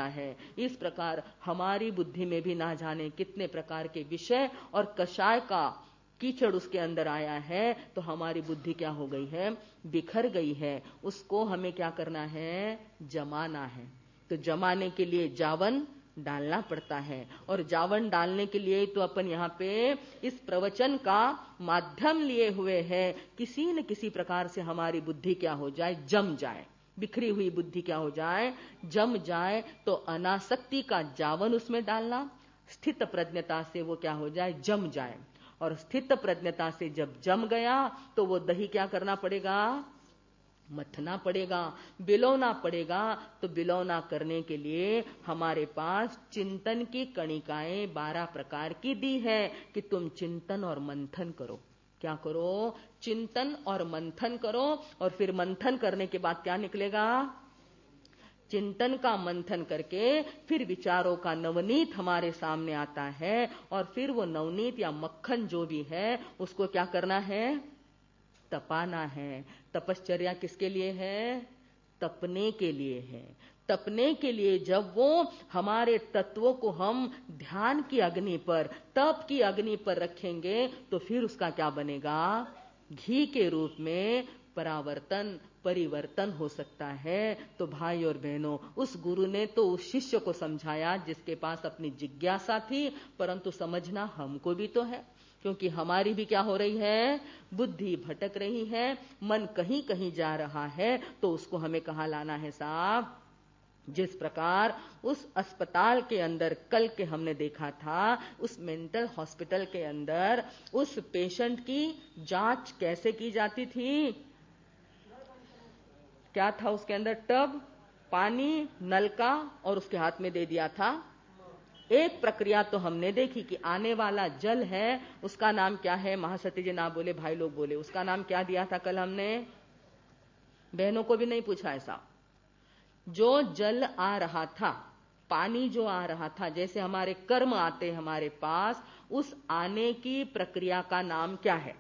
है। इस प्रकार हमारी बुद्धि में भी ना जाने कितने प्रकार के विषय और कषाय का कीचड़ उसके अंदर आया है, तो हमारी बुद्धि क्या हो गई है, बिखर गई है। उसको हमें क्या करना है, जमाना है। तो जमाने के लिए जावन डालना पड़ता है, और जावन डालने के लिए तो अपन यहाँ पे इस प्रवचन का माध्यम लिए हुए हैं, किसी न किसी प्रकार से हमारी बुद्धि क्या हो जाए, जम जाए। बिखरी हुई बुद्धि क्या हो जाए, जम जाए। तो अनासक्ति का जावन उसमें डालना, स्थित प्रज्ञता से वो क्या हो जाए, जम जाए। और स्थित प्रज्ञता से जब जम गया तो वो दही क्या करना पड़ेगा, मथना पड़ेगा, बिलौना पड़ेगा। तो बिलौना करने के लिए हमारे पास चिंतन की कणिकाएं 12 प्रकार की दी है कि तुम चिंतन और मंथन करो। क्या करो, चिंतन और मंथन करो। और फिर मंथन करने के बाद क्या निकलेगा, चिंतन का मंथन करके फिर विचारों का नवनीत हमारे सामने आता है। और फिर वो नवनीत या मक्खन जो भी है उसको क्या करना है, तपाना है। तपश्चर्या किसके लिए है, तपने के लिए है। तपने के लिए जब वो हमारे तत्वों को हम ध्यान की अग्नि पर, तप की अग्नि पर रखेंगे तो फिर उसका क्या बनेगा, घी के रूप में परावर्तन, परिवर्तन हो सकता है। तो भाई और बहनों, उस गुरु ने तो उस शिष्य को समझाया जिसके पास अपनी जिज्ञासा थी, परंतु समझना हमको भी तो है, क्योंकि हमारी भी क्या हो रही है, बुद्धि भटक रही है, मन कहीं कहीं जा रहा है। तो उसको हमें कहाँ लाना है साहब। जिस प्रकार उस अस्पताल के अंदर कल के हमने देखा था, उस मेंटल हॉस्पिटल के अंदर उस पेशेंट की जांच कैसे की जाती थी, क्या था उसके अंदर, टब, पानी, नलका और उसके हाथ में दे दिया था। एक प्रक्रिया तो हमने देखी कि आने वाला जल है, उसका नाम क्या है, महासती जी ना बोले, भाई लोग बोले, उसका नाम क्या दिया था कल हमने, बहनों को भी नहीं पूछा ऐसा। जो जल आ रहा था, पानी जो आ रहा था, जैसे हमारे कर्म आते हमारे पास, उस आने की प्रक्रिया का नाम क्या है,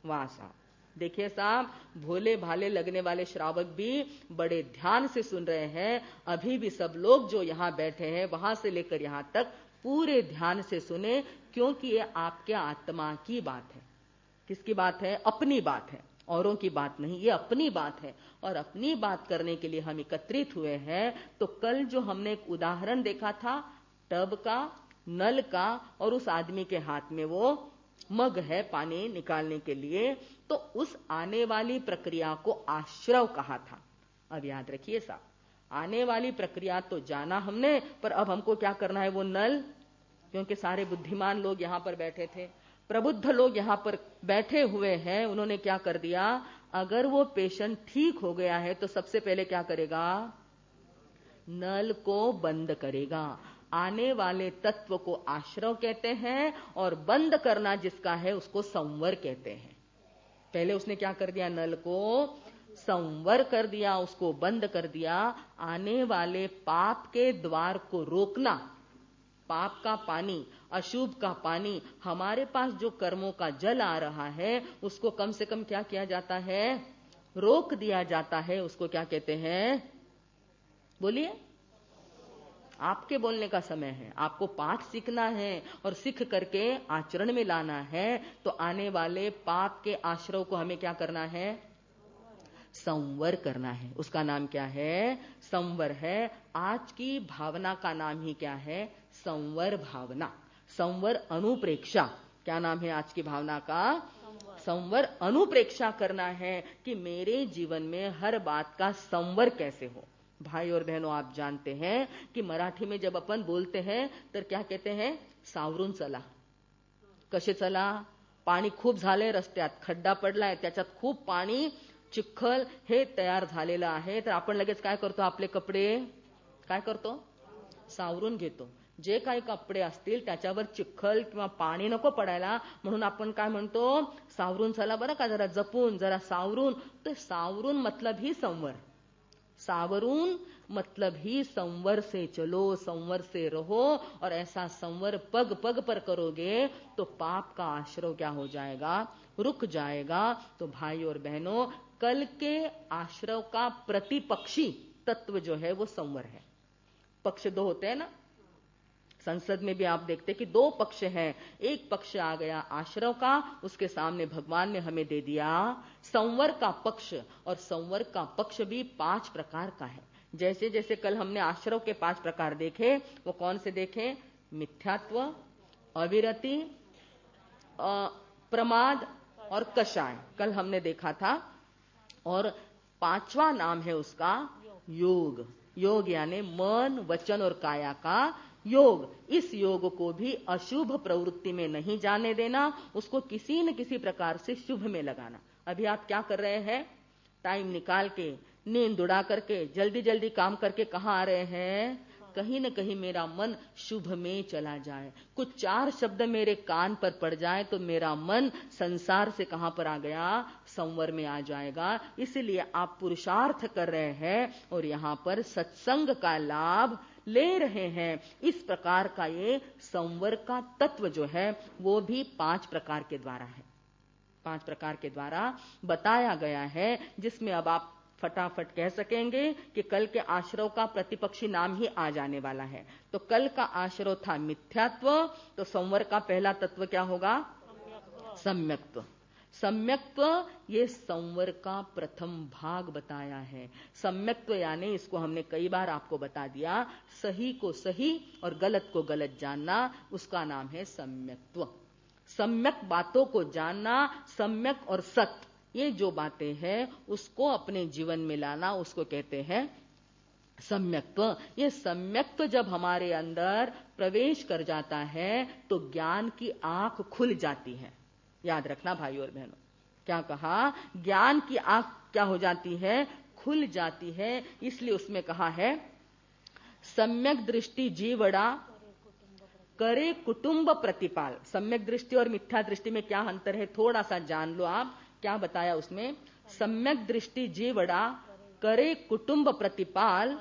वासा। देखिए साहब, भोले भाले लगने वाले श्रावक भी बड़े ध्यान से सुन रहे हैं। अभी भी सब लोग जो यहाँ बैठे हैं वहां से लेकर यहाँ तक पूरे ध्यान से सुने, क्योंकि ये आपके आत्मा की बात है। किसकी बात है, अपनी बात है, औरों की बात नहीं, ये अपनी बात है। और अपनी बात करने के लिए हम एकत्रित हुए हैं। तो कल जो हमने एक उदाहरण देखा था टब का, नल का, और उस आदमी के हाथ में वो मग है पानी निकालने के लिए, तो उस आने वाली प्रक्रिया को आश्रव कहा था। अब याद रखिए साहब, आने वाली प्रक्रिया तो जाना हमने, पर अब हमको क्या करना है, वो नल, क्योंकि सारे बुद्धिमान लोग यहां पर बैठे थे, प्रबुद्ध लोग यहां पर बैठे हुए हैं, उन्होंने क्या कर दिया, अगर वो पेशेंट ठीक हो गया है तो सबसे पहले क्या करेगा, नल को बंद करेगा। आने वाले तत्व को आश्रव कहते हैं, और बंद करना जिसका है उसको संवर कहते हैं। पहले उसने क्या कर दिया, नल को संवर कर दिया, उसको बंद कर दिया। आने वाले पाप के द्वार को रोकना, पाप का पानी, अशुभ का पानी, हमारे पास जो कर्मों का जल आ रहा है उसको कम से कम क्या किया जाता है, रोक दिया जाता है। उसको क्या कहते हैं, बोलिए, आपके बोलने का समय है, आपको पाठ सीखना है और सीख करके आचरण में लाना है। तो आने वाले पाप के आश्रव को हमें क्या करना है, संवर करना है। उसका नाम क्या है, संवर है। आज की भावना का नाम ही क्या है, संवर भावना, संवर अनुप्रेक्षा। क्या नाम है आज की भावना का, संवर अनुप्रेक्षा करना है कि मेरे जीवन में हर बात का संवर कैसे हो। भाई और बहनों, आप जानते हैं कि मराठी में जब अपन बोलते हैं तर क्या कहते हैं, सावरून चला, कसे चला, पाणी खूप झाले, रस्त्यात खड्डा पडलाय, त्याच्यात खूप पाणी, चिखल हे तयार झालेलं आहे, तर आपण लगेच काय करतो, आपले कपडे काय करतो, सावरून घेतो। जे काही कपडे असतील त्याच्यावर चिखल किंवा पाणी नको पडायला म्हणून आपण काय म्हणतो, सावरून चला बरं का, जरा जपून, जरा सावरून। तो सावरून मतलब ही संवर, सावरून मतलब ही संवर से चलो, संवर से रहो। और ऐसा संवर पग पग पर करोगे तो पाप का आश्रव क्या हो जाएगा, रुक जाएगा। तो भाई और बहनों, कल के आश्रव का प्रतिपक्षी तत्व जो है वो संवर है। पक्ष दो होते हैं ना, संसद में भी आप देखते कि दो पक्ष हैं। एक पक्ष आ गया आश्रव का, उसके सामने भगवान ने हमें दे दिया संवर का पक्ष, और संवर का पक्ष भी 5 प्रकार का है। जैसे जैसे कल हमने आश्रव के 5 प्रकार देखे, वो कौन से देखे? मिथ्यात्व, अविरति, प्रमाद और कषाय, कल हमने देखा था। और 5वां नाम है उसका योग। योग यानी मन, वचन और काया का योग। इस योग को भी अशुभ प्रवृत्ति में नहीं जाने देना, उसको किसी न किसी प्रकार से शुभ में लगाना। अभी आप क्या कर रहे हैं? टाइम निकाल के, नींद उड़ा करके, जल्दी जल्दी काम करके कहाँ आ रहे हैं? कहीं न कहीं मेरा मन शुभ में चला जाए, कुछ 4 शब्द मेरे कान पर पड़ जाए तो मेरा मन संसार से कहां पर आ गया? संवर में आ जाएगा। इसलिए आप पुरुषार्थ कर रहे हैं और यहां पर सत्संग का लाभ ले रहे हैं। इस प्रकार का ये संवर का तत्व जो है वो भी 5 प्रकार के द्वारा है, 5 प्रकार के द्वारा बताया गया है, जिसमें अब आप फटाफट कह सकेंगे कि कल के आश्रव का प्रतिपक्षी नाम ही आ जाने वाला है। तो कल का आश्रव था मिथ्यात्व, तो संवर का पहला तत्व क्या होगा? सम्यक्त्व। सम्यक्त्व ये संवर का प्रथम भाग बताया है। सम्यक्त्व यानी, इसको हमने कई बार आपको बता दिया, सही को सही और गलत को गलत जानना, उसका नाम है सम्यक्त्व। सम्यक बातों को जानना, सम्यक और सत्य, ये जो बातें हैं उसको अपने जीवन में लाना, उसको कहते हैं सम्यक्त्व। ये सम्यक्त्व जब हमारे अंदर प्रवेश कर जाता है तो ज्ञान की आंख खुल जाती है। याद रखना भाइयों और बहनों, क्या कहा? ज्ञान की आंख क्या हो जाती है? खुल जाती है। इसलिए उसमें कहा है सम्यक दृष्टि जीवड़ा करे कुटुंब प्रतिपाल। सम्यक दृष्टि और मिथ्या दृष्टि में क्या अंतर है, थोड़ा सा जान लो आप। क्या बताया उसमें? सम्यक दृष्टि जीवड़ा करे कुटुंब प्रतिपाल,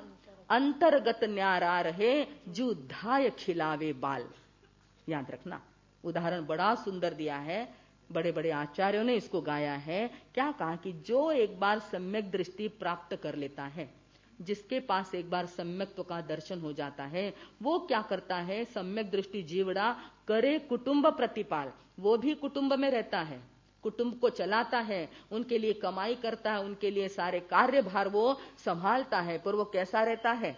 अंतर्गत न्यारा रहे जू धाय खिलावे बाल। याद रखना, उदाहरण बड़ा सुंदर दिया है, बड़े बड़े आचार्यों ने इसको गाया है। क्या कहा कि जो एक बार सम्यक दृष्टि प्राप्त कर लेता है, जिसके पास एक बार सम्यक्त्व का दर्शन हो जाता है, वो क्या करता है? सम्यक दृष्टि जीवड़ा करे कुटुंब प्रतिपाल, वो भी कुटुंब में रहता है, कुटुंब को चलाता है, उनके लिए कमाई करता है, उनके लिए सारे कार्यभार वो संभालता है, पर वो कैसा रहता है?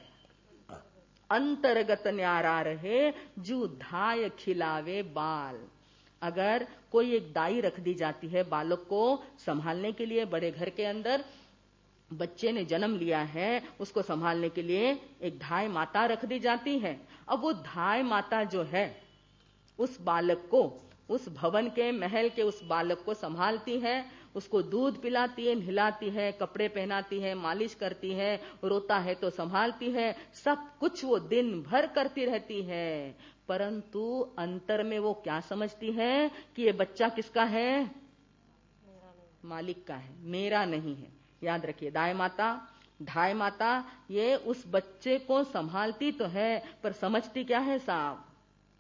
अंतर्गत न्यारा रहे जू धाय खिलावे बाल। अगर कोई एक दाई रख दी जाती है बालक को संभालने के लिए, बड़े घर के अंदर बच्चे ने जन्म लिया है, उसको संभालने के लिए एक धाय माता रख दी जाती है। अब वो धाय माता जो है उस बालक को, उस भवन के, महल के उस बालक को संभालती है, उसको दूध पिलाती है, नहलाती है, कपड़े पहनाती है, मालिश करती है, रोता है तो संभालती है, सब कुछ वो दिन भर करती रहती है। परंतु अंतर में वो क्या समझती है कि ये बच्चा किसका है? मालिक का है, मेरा नहीं है। याद रखिए, दाई माता, ढाई माता, ये उस बच्चे को संभालती तो है पर समझती क्या है साहब?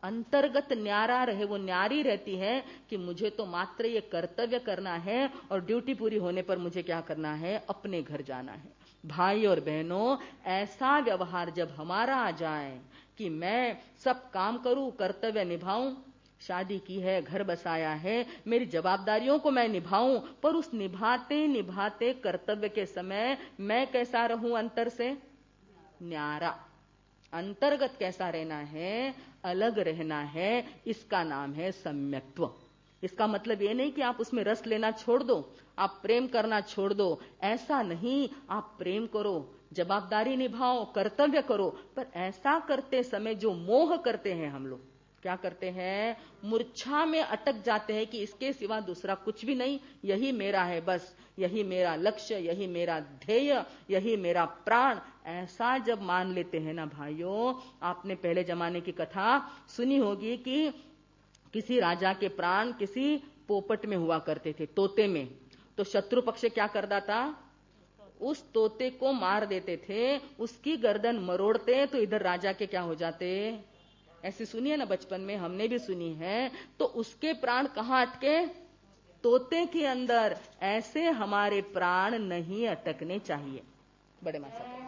अंतर्गत न्यारा रहे, वो न्यारी रहती है कि मुझे तो मात्र ये कर्तव्य करना है और ड्यूटी पूरी होने पर मुझे क्या करना है? अपने घर जाना है। भाई और बहनों, ऐसा व्यवहार जब हमारा आ जाए कि मैं सब काम करूं, कर्तव्य निभाऊं, शादी की है, घर बसाया है, मेरी जवाबदारियों को मैं निभाऊं, पर उस निभाते निभाते कर्तव्य के समय मैं कैसा रहूं? अंतर से न्यारा। अंतर्गत कैसा रहना है? अलग रहना है। इसका नाम है सम्यक्त्व। इसका मतलब ये नहीं कि आप उसमें रस लेना छोड़ दो, आप प्रेम करना छोड़ दो, ऐसा नहीं। आप प्रेम करो, जवाबदारी निभाओ, कर्तव्य करो, पर ऐसा करते समय जो मोह करते हैं हम लोग, क्या करते हैं? मूर्छा में अटक जाते हैं कि इसके सिवा दूसरा कुछ भी नहीं, यही मेरा है, बस यही मेरा लक्ष्य, यही मेरा ध्येय, यही मेरा प्राण। ऐसा जब मान लेते हैं ना भाइयों, आपने पहले जमाने की कथा सुनी होगी कि किसी राजा के प्राण किसी पोपट में हुआ करते थे, तोते में। तो शत्रु पक्ष क्या करता था? उस तोते को मार देते थे, उसकी गर्दन मरोड़ते तो इधर राजा के क्या हो जाते? ऐसी सुनिए ना, बचपन में हमने भी सुनी है। तो उसके प्राण कहां अटके? तोते के अंदर। ऐसे हमारे प्राण नहीं अटकने चाहिए। बड़े मासा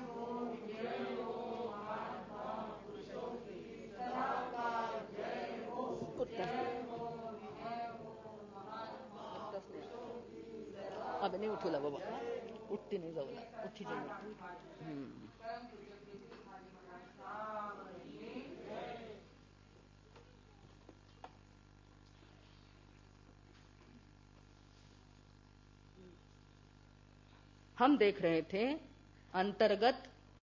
अब नाही उठवला बाबा, उठती नाही जाऊला, उठी जाऊ. हम देख रहे थे अंतर्गत